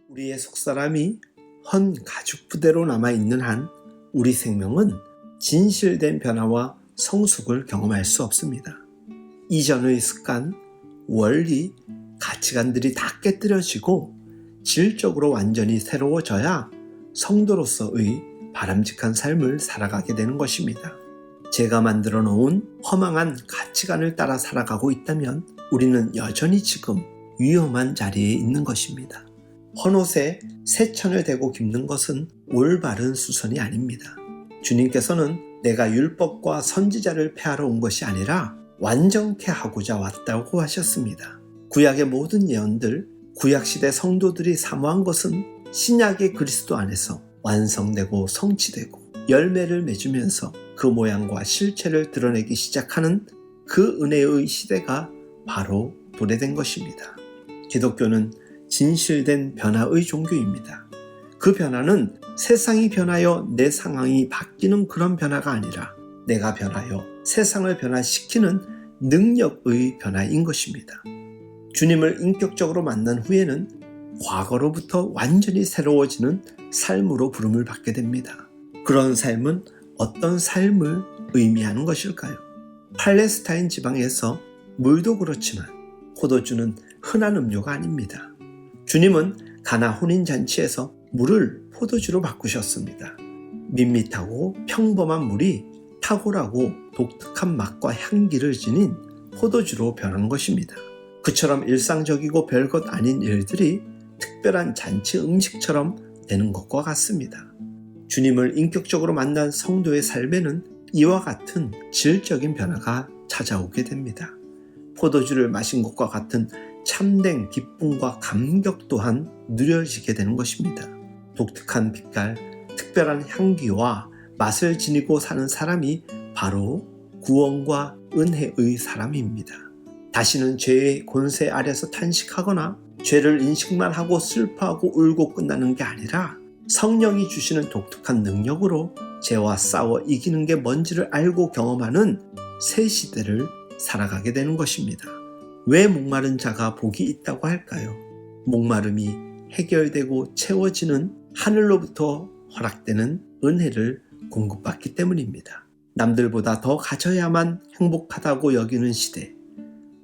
우리의 속사람이 헌 가죽 부대로 남아있는 한 우리 생명은 진실된 변화와 성숙을 경험할 수 없습니다. 이전의 습관, 원리, 가치관들이 다 깨뜨려지고 질적으로 완전히 새로워져야 성도로서의 바람직한 삶을 살아가게 되는 것입니다. 제가 만들어 놓은 허망한 가치관을 따라 살아가고 있다면 우리는 여전히 지금 위험한 자리에 있는 것입니다. 헌옷에 새 천을 대고 깁는 것은 올바른 수선이 아닙니다. 주님께서는 내가 율법과 선지자를 폐하러 온 것이 아니라 완전케 하고자 왔다고 하셨습니다. 구약의 모든 예언들, 구약시대 성도들이 사모한 것은 신약의 그리스도 안에서 완성되고 성취되고 열매를 맺으면서 그 모양과 실체를 드러내기 시작하는 그 은혜의 시대가 바로 도래된 것입니다. 기독교는 진실된 변화의 종교입니다. 그 변화는 세상이 변하여 내 상황이 바뀌는 그런 변화가 아니라 내가 변하여 세상을 변화시키는 능력의 변화인 것입니다. 주님을 인격적으로 만난 후에는 과거로부터 완전히 새로워지는 삶으로 부름을 받게 됩니다. 그런 삶은 어떤 삶을 의미하는 것일까요? 팔레스타인 지방에서 물도 그렇지만 포도주는 흔한 음료가 아닙니다. 주님은 가나 혼인잔치에서 물을 포도주로 바꾸셨습니다. 밋밋하고 평범한 물이 탁월하고 독특한 맛과 향기를 지닌 포도주로 변한 것입니다. 그처럼 일상적이고 별것 아닌 일들이 특별한 잔치 음식처럼 되는 것과 같습니다. 주님을 인격적으로 만난 성도의 삶에는 이와 같은 질적인 변화가 찾아오게 됩니다. 포도주를 마신 것과 같은 참된 기쁨과 감격 또한 누려지게 되는 것입니다. 독특한 빛깔, 특별한 향기와 맛을 지니고 사는 사람이 바로 구원과 은혜의 사람입니다. 다시는 죄의 권세 아래서 탄식하거나 죄를 인식만 하고 슬퍼하고 울고 끝나는 게 아니라 성령이 주시는 독특한 능력으로 죄와 싸워 이기는 게 뭔지를 알고 경험하는 새 시대를 살아가게 되는 것입니다. 왜 목마른 자가 복이 있다고 할까요? 목마름이 해결되고 채워지는 하늘로부터 허락되는 은혜를 공급받기 때문입니다. 남들보다 더 가져야만 행복하다고 여기는 시대,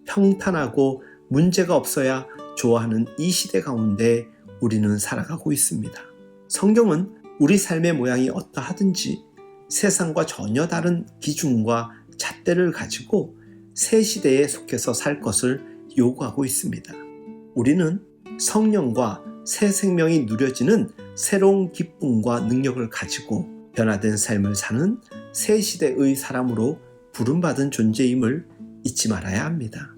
평탄하고 문제가 없어야 좋아하는 이 시대 가운데 우리는 살아가고 있습니다. 성경은 우리 삶의 모양이 어떠하든지 세상과 전혀 다른 기준과 잣대를 가지고 새 시대에 속해서 살 것을 요구하고 있습니다. 우리는 성령과 새 생명이 누려지는 새로운 기쁨과 능력을 가지고 변화된 삶을 사는 새 시대의 사람으로 부름받은 존재임을 잊지 말아야 합니다.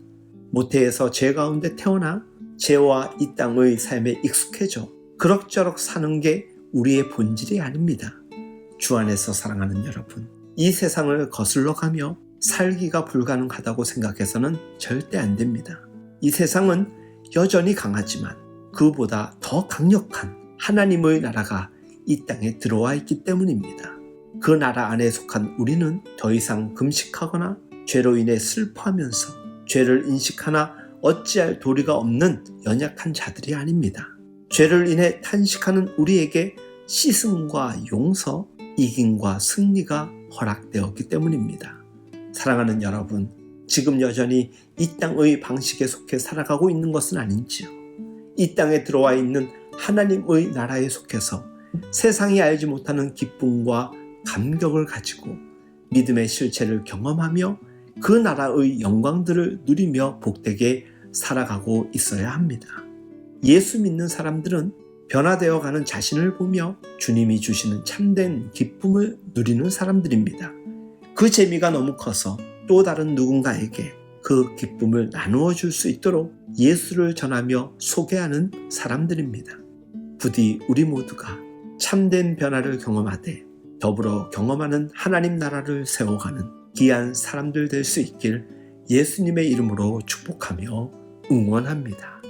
모태에서 죄 가운데 태어나 죄와 이 땅의 삶에 익숙해져 그럭저럭 사는 게 우리의 본질이 아닙니다. 주 안에서 사랑하는 여러분, 이 세상을 거슬러 가며 살기가 불가능하다고 생각해서는 절대 안 됩니다. 이 세상은 여전히 강하지만 그보다 더 강력한 하나님의 나라가 이 땅에 들어와 있기 때문입니다. 그 나라 안에 속한 우리는 더 이상 금식하거나 죄로 인해 슬퍼하면서 죄를 인식하나 어찌할 도리가 없는 연약한 자들이 아닙니다. 죄를 인해 탄식하는 우리에게 씻음과 용서, 이김과 승리가 허락되었기 때문입니다. 사랑하는 여러분, 지금 여전히 이 땅의 방식에 속해 살아가고 있는 것은 아닌지요? 이 땅에 들어와 있는 하나님의 나라에 속해서 세상이 알지 못하는 기쁨과 감격을 가지고 믿음의 실체를 경험하며 그 나라의 영광들을 누리며 복되게 살아가고 있어야 합니다. 예수 믿는 사람들은 변화되어 가는 자신을 보며 주님이 주시는 참된 기쁨을 누리는 사람들입니다. 그 재미가 너무 커서 또 다른 누군가에게 그 기쁨을 나누어 줄 수 있도록 예수를 전하며 소개하는 사람들입니다. 부디 우리 모두가 참된 변화를 경험하되 더불어 경험하는 하나님 나라를 세워가는 귀한 사람들 될 수 있길 예수님의 이름으로 축복하며 응원합니다.